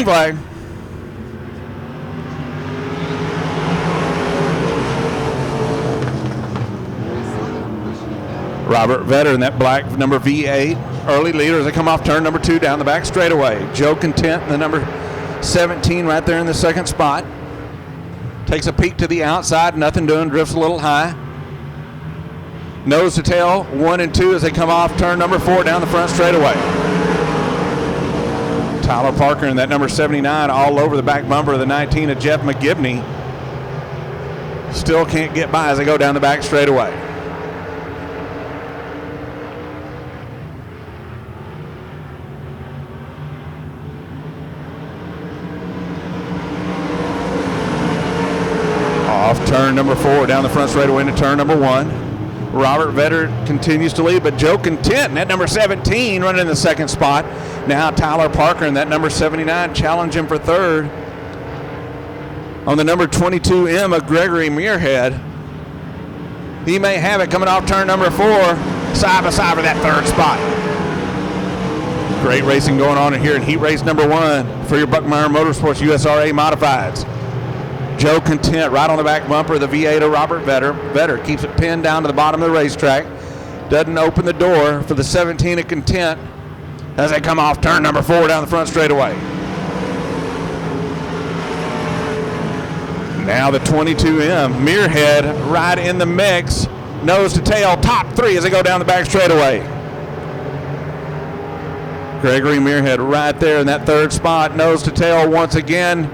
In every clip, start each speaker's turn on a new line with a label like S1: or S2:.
S1: Green flag. Robert Vetter in that black number V8. Early leader as they come off turn number 2 down the back straightaway. Joe Content in the number 17 right there in the second spot. Takes a peek to the outside, nothing doing, drifts a little high. Nose to tail, 1 and 2 as they come off turn number 4 down the front straightaway. Tyler Parker in that number 79 all over the back bumper of the 19 of Jeff McGibney. Still can't get by as they go down the back straightaway. Off turn number 4 down the front straightaway into turn number 1. Robert Vetter continues to lead, but Joe Content in that number 17 running in the second spot. Now Tyler Parker in that number 79 challenging for third. On the number 22M of Gregory Muirhead. He may have it coming off turn number 4, side by side for that third spot. Great racing going on here in heat race number 1 for your Buckmeyer Motorsports USRA Modifieds. Joe Content right on the back bumper of the V8 of Robert Vetter. Vetter keeps it pinned down to the bottom of the racetrack. Doesn't open the door for the 17 of Content as they come off turn number 4 down the front straightaway. Now the 22M. Muirhead right in the mix. Nose to tail, top 3 as they go down the back straightaway. Gregory Muirhead right there in that third spot. Nose to tail once again.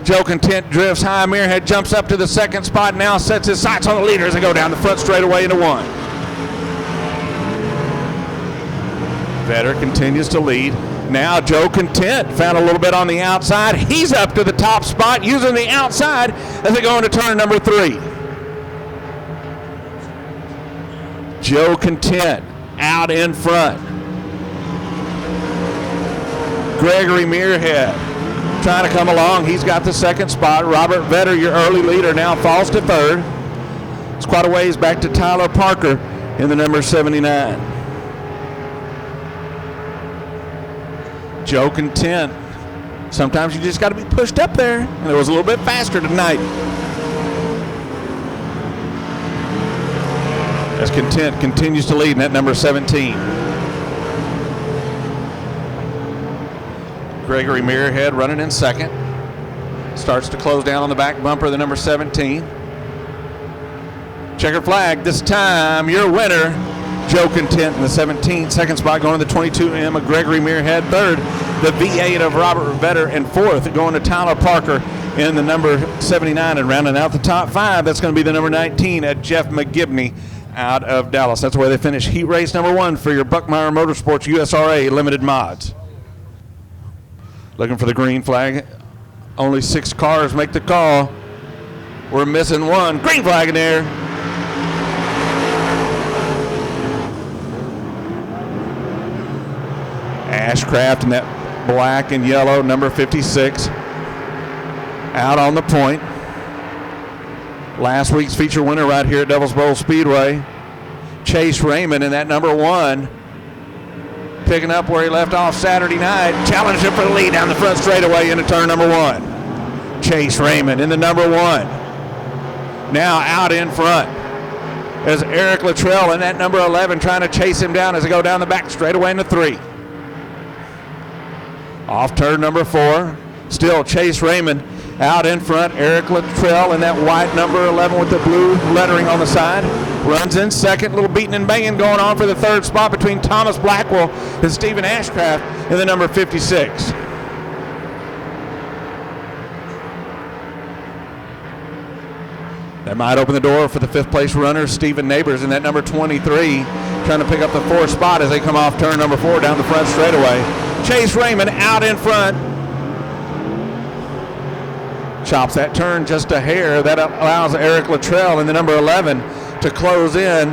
S1: Joe Content drifts high. Muirhead jumps up to the second spot, now sets his sights on the leader as they go down the front straightaway into 1. Vetter continues to lead. Now Joe Content found a little bit on the outside. He's up to the top spot using the outside as they go into turn number 3. Joe Content out in front. Gregory Muirhead trying to come along. He's got the second spot. Robert Vetter, your early leader, now falls to third. It's quite a ways back to Tyler Parker in the number 79. Joe Content. Sometimes you just got to be pushed up there, and it was a little bit faster tonight. As Content continues to lead in that number 17. Gregory Muirhead running in second. Starts to close down on the back bumper of the number 17. Checker flag. This time, your winner, Joe Content in the 17. Second spot going to the 22M of Gregory Muirhead. Third, the V8 of Robert Vetter. And fourth, going to Tyler Parker in the number 79. And rounding out the top 5, that's going to be the number 19 at Jeff McGibney out of Dallas. That's where they finish heat race number 1 for your Buckmeyer Motorsports USRA Limited Mods. Looking for the green flag. Only 6 cars make the call. We're missing 1. Green flag in there. Ashcraft in that black and yellow, number 56. Out on the point. Last week's feature winner right here at Devil's Bowl Speedway. Chase Raymond in that number 1. Picking up where he left off Saturday night. Challenging for the lead down the front straightaway into turn number 1. Chase Raymond in the number 1. Now out in front as Eric Luttrell in that number 11 trying to chase him down as they go down the back straightaway into 3. Off turn number 4. Still Chase Raymond out in front. Eric Luttrell in that white number 11 with the blue lettering on the side. Runs in second. Little beating and banging going on for the third spot between Thomas Blackwell and Stephen Ashcraft in the number 56. That might open the door for the 5th place runner, Stephen Neighbors in that number 23, trying to pick up the 4th spot as they come off turn number 4 down the front straightaway. Chase Raymond out in front. Chops that turn just a hair. That allows Eric Luttrell in the number 11 to close in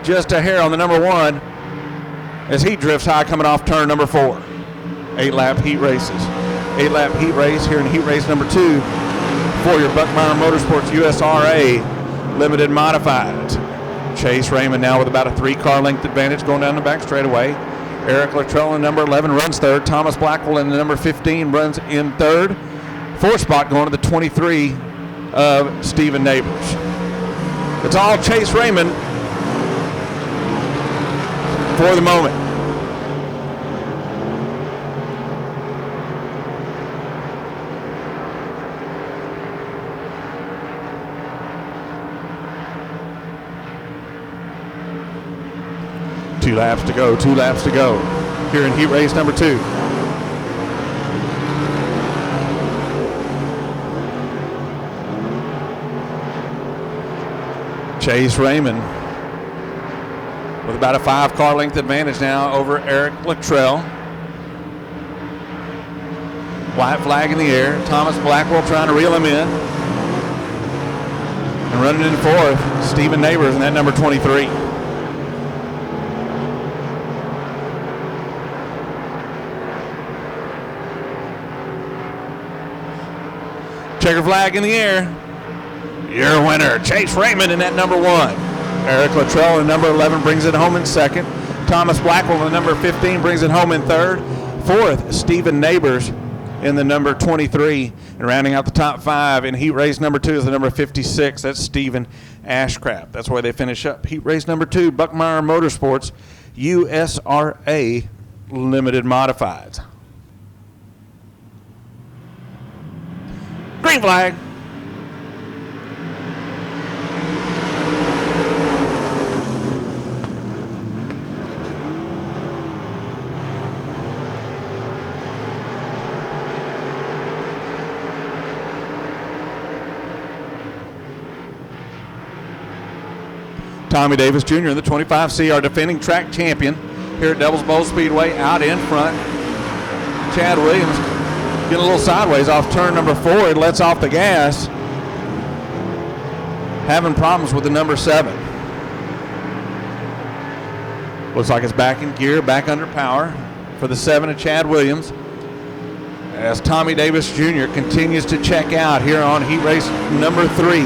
S1: just a hair on the number 1 as he drifts high coming off turn number 4. 8-lap heat races. 8-lap heat race here in heat race number 2 for your Buckmeyer Motorsports USRA Limited Modifieds. Chase Raymond now with about a 3-car length advantage going down the back straightaway. Eric Luttrell in number 11 runs third. Thomas Blackwell in the number 15 runs in third. Fourth spot going to the 23 of Stephen Neighbors. It's all Chase Raymond for the moment. Two laps to go here in heat race number 2. Chase Raymond with about a 5-car length advantage now over Eric Luttrell. White flag in the air. Thomas Blackwell trying to reel him in. And running in fourth, Stephen Neighbors in that number 23. Checker flag in the air. Your winner, Chase Raymond in that number 1. Eric Luttrell in number 11 brings it home in second. Thomas Blackwell in number 15 brings it home in third. Fourth, Stephen Neighbors in the number 23. And rounding out the top 5 in heat race number 2 is the number 56. That's Stephen Ashcraft. That's where they finish up. Heat race number 2, Buckmeyer Motorsports, USRA Limited Modifieds. Green flag. Tommy Davis Jr. in the 25C, our defending track champion here at Devil's Bowl Speedway, out in front. Chad Williams getting a little sideways off turn number 4. It lets off the gas. Having problems with the number 7. Looks like it's back in gear, back under power for the 7 of Chad Williams. As Tommy Davis Jr. continues to check out here on heat race number 3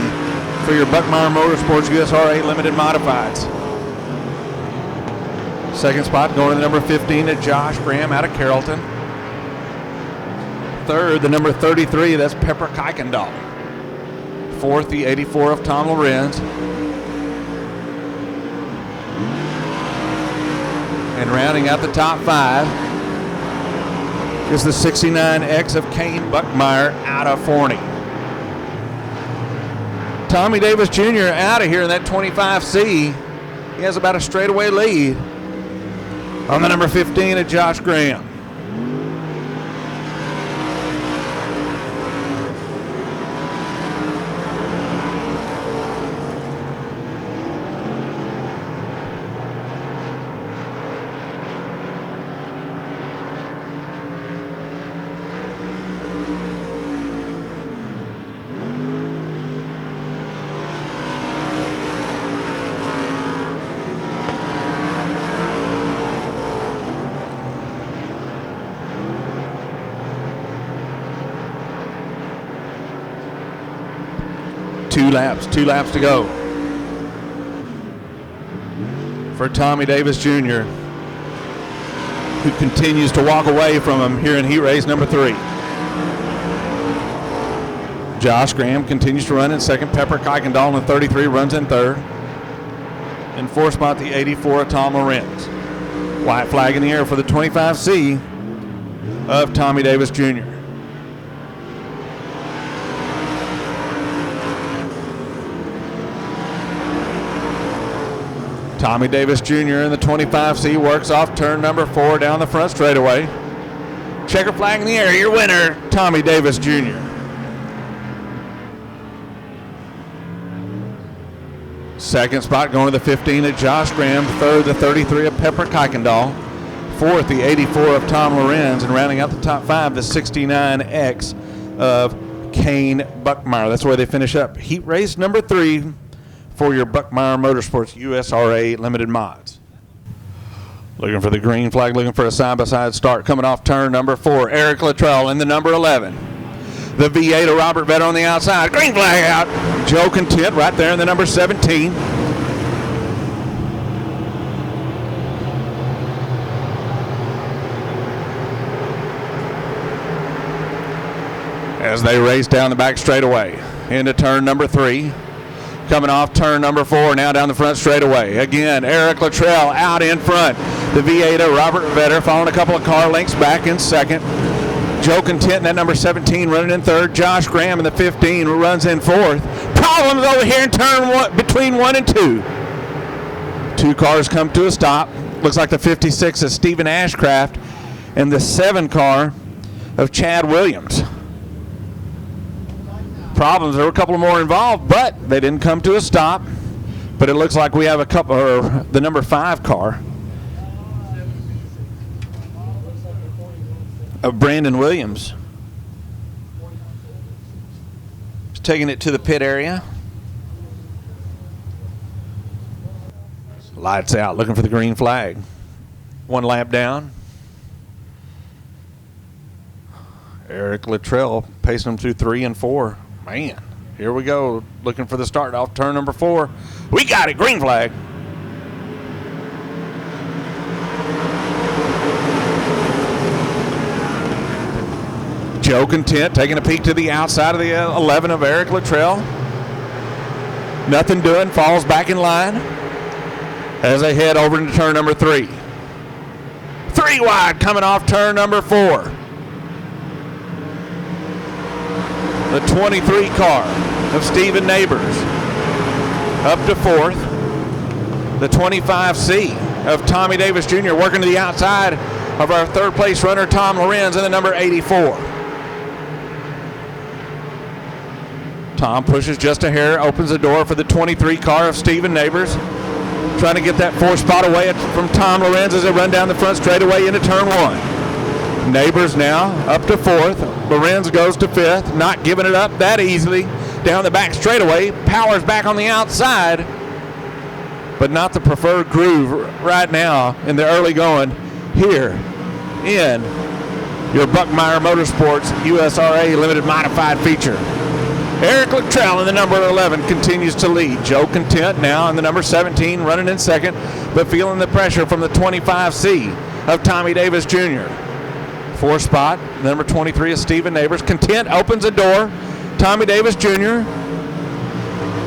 S1: for your Buckmeyer Motorsports USRA Limited Modifieds. Second spot going to the number 15 to Josh Graham out of Carrollton. Third, the number 33, that's Pepper Kuykendall. Fourth, the 84 of Tom Lorenz. And rounding out the top 5 is the 69X of Kane Buckmeyer out of Forney. Tommy Davis Jr. out of here in that 25C. He has about a straightaway lead on the number 15 of Josh Graham. Two laps to go for Tommy Davis Jr., who continues to walk away from him here in heat race number 3. Josh Graham continues to run in second. Pepper Kuykendall in 33 runs in third. In fourth spot, the 84 of Tom Lorenz. White flag in the air for the 25C of Tommy Davis Jr. Tommy Davis Jr. in the 25C works off turn number 4 down the front straightaway. Checker flag in the air. Your winner, Tommy Davis Jr. Second spot going to the 15 of Josh Graham. Third, the 33 of Pepper Kuykendall. Fourth, the 84 of Tom Lorenz. And rounding out the top 5, the 69X of Kane Buckmeyer. That's where they finish up heat race number 3 for your Buckmeyer Motorsports USRA Limited Mods. Looking for the green flag, looking for a side-by-side start. Coming off turn number 4, Eric Luttrell in the number 11. The V8 of Robert Vedder on the outside. Green flag out. Joe Content right there in the number 17. as they race down the back straightaway into turn number 3. Coming off turn number 4, now down the front straightaway. Again, Eric Luttrell out in front. The V8 of Robert Vetter following a couple of car lengths back in second. Joe Content in that number 17 running in third. Josh Graham in the 15 runs in fourth. Problems over here in turn 1 between 1 and 2. 2 cars come to a stop. Looks like the 56 of Stephen Ashcraft and the 7 car of Chad Williams. Problems, there were a couple more involved, but they didn't come to a stop. But it looks like we have a couple, or the number 5 car of Brandon Williams is taking it to the pit area. Lights out, looking for the green flag. 1 lap down. Eric Luttrell pacing them through 3 and 4. Man, here we go. Looking for the start off turn number 4. We got it. Green flag. Joe Content taking a peek to the outside of the 11 of Eric Luttrell. Nothing doing. Falls back in line as they head over into turn number 3. 3 wide coming off turn number 4. The 23 car of Stephen Neighbors up to 4th. The 25C of Tommy Davis Jr. working to the outside of our 3rd place runner Tom Lorenz in the number 84. Tom pushes just a hair, opens the door for the 23 car of Stephen Neighbors. Trying to get that 4th spot away from Tom Lorenz as they run down the front straightaway into turn 1. Neighbors now up to 4th. Lorenz goes to 5th, not giving it up that easily. Down the back straightaway, Powers back on the outside, but not the preferred groove right now in the early going here in your Buckmeyer Motorsports USRA Limited Modified feature. Eric Luttrell in the number 11 continues to lead. Joe Content now in the number 17 running in second, but feeling the pressure from the 25C of Tommy Davis Jr. 4th spot, number 23 is Stephen Neighbors. Content opens the door. Tommy Davis Jr.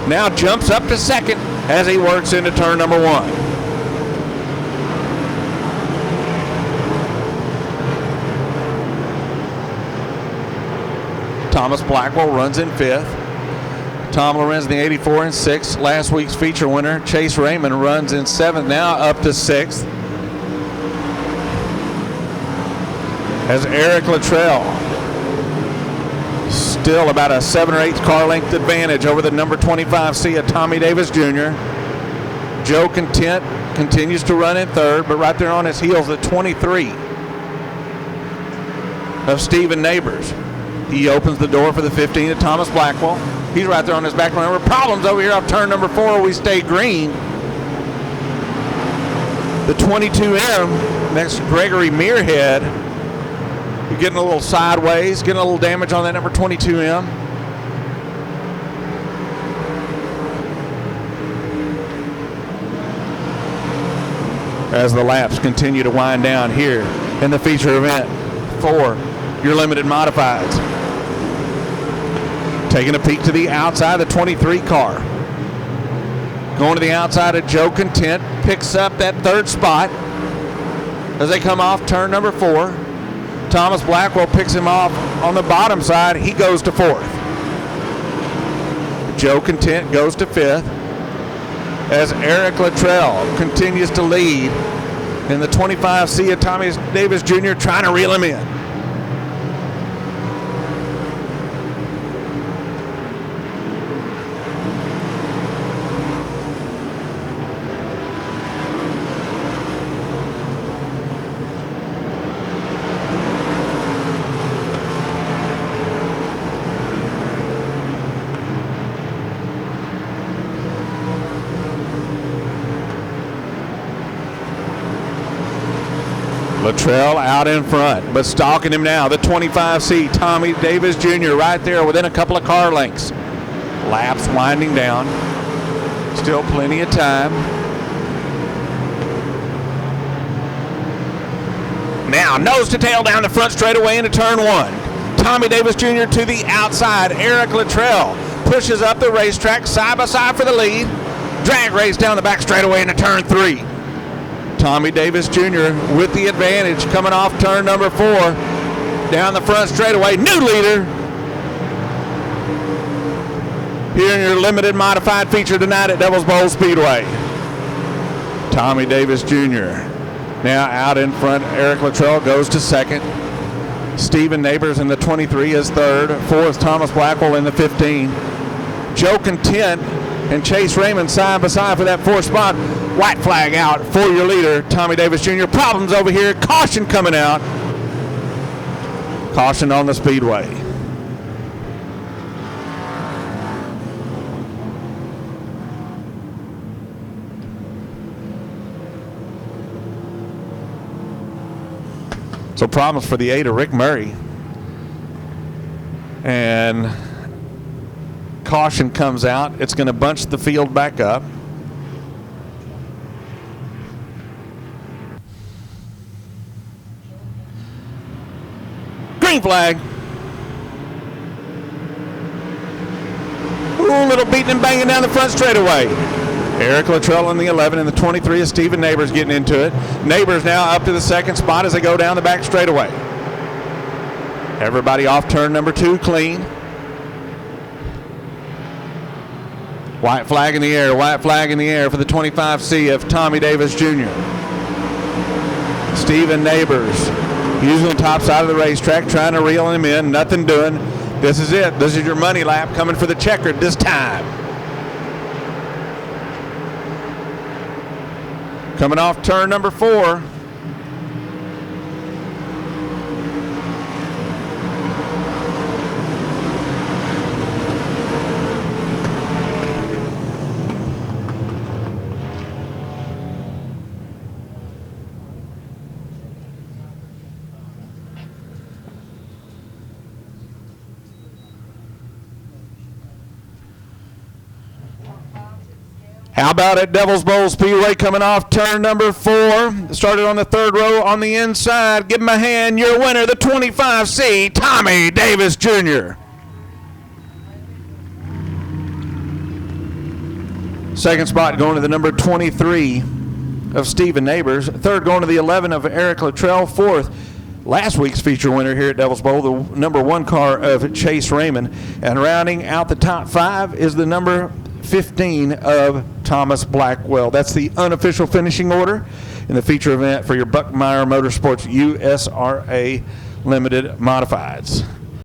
S1: now jumps up to second as he works into turn number 1. Thomas Blackwell runs in 5th. Tom Lorenz in the 84 in 6th. Last week's feature winner, Chase Raymond, runs in 7th, now up to 6th. As Eric Luttrell still about a 7 or 8 car length advantage over the number 25C of Tommy Davis Jr. Joe Content continues to run in 3rd, but right there on his heels, the 23 of Stephen Neighbors. He opens the door for the 15 of Thomas Blackwell. He's right there on his back. Remember, problems over here off turn number 4. We stay green. The 22M, next Gregory Muirhead. You're getting a little sideways, getting a little damage on that number 22M. As the laps continue to wind down here in the feature event for your limited modifieds. Taking a peek to the outside, the 23 car. Going to the outside of Joe Content, picks up that 3rd spot as they come off turn number 4. Thomas Blackwell picks him off on the bottom side. He goes to 4th. Joe Content goes to 5th as Eric Luttrell continues to lead in the 25C of Tommy Davis Jr. trying to reel him in. Luttrell out in front, but stalking him now, the 25C, Tommy Davis Jr. right there within a couple of car lengths. Laps winding down. Still plenty of time. Now, nose to tail down the front straightaway into turn 1. Tommy Davis Jr. to the outside. Eric Luttrell pushes up the racetrack side by side for the lead. Drag race down the back straightaway into turn 3. Tommy Davis Jr. with the advantage coming off turn number 4. Down the front straightaway. New leader here in your limited modified feature tonight at Devil's Bowl Speedway. Tommy Davis Jr. now out in front. Eric Luttrell goes to second. Stephen Neighbors in the 23 is third. Fourth, Thomas Blackwell in the 15. Joe Content and Chase Raymond side by side for that 4th spot. White flag out for your leader, Tommy Davis Jr. Problems over here. Caution coming out. Caution on the speedway. So problems for the 8 of Rick Murray. And caution comes out. It's going to bunch the field back up. Green flag. Ooh, a little beating and banging down the front straightaway. Eric Luttrell in the 11, and the 23 is Stephen Neighbors getting into it. Neighbors now up to the 2nd spot as they go down the back straightaway. Everybody off turn number 2 clean. White flag in the air, white flag in the air for the 25C of Tommy Davis Jr. Stephen Neighbors using the top side of the racetrack, trying to reel him in, nothing doing. This is it. This is your money lap coming for the checkered this time. Coming off turn number 4. How about at Devil's Bowl Speedway coming off turn number 4? Started on the 3rd row on the inside. Give him a hand. Your winner, the 25C, Tommy Davis Jr. 2nd spot going to the number 23 of Stephen Neighbors. 3rd going to the 11 of Eric Luttrell. 4th, last week's feature winner here at Devil's Bowl, the number 1 car of Chase Raymond. And rounding out the top 5 is the number 15 of Thomas Blackwell. That's the unofficial finishing order in the feature event for your Buckmeyer Motorsports USRA Limited Modifieds.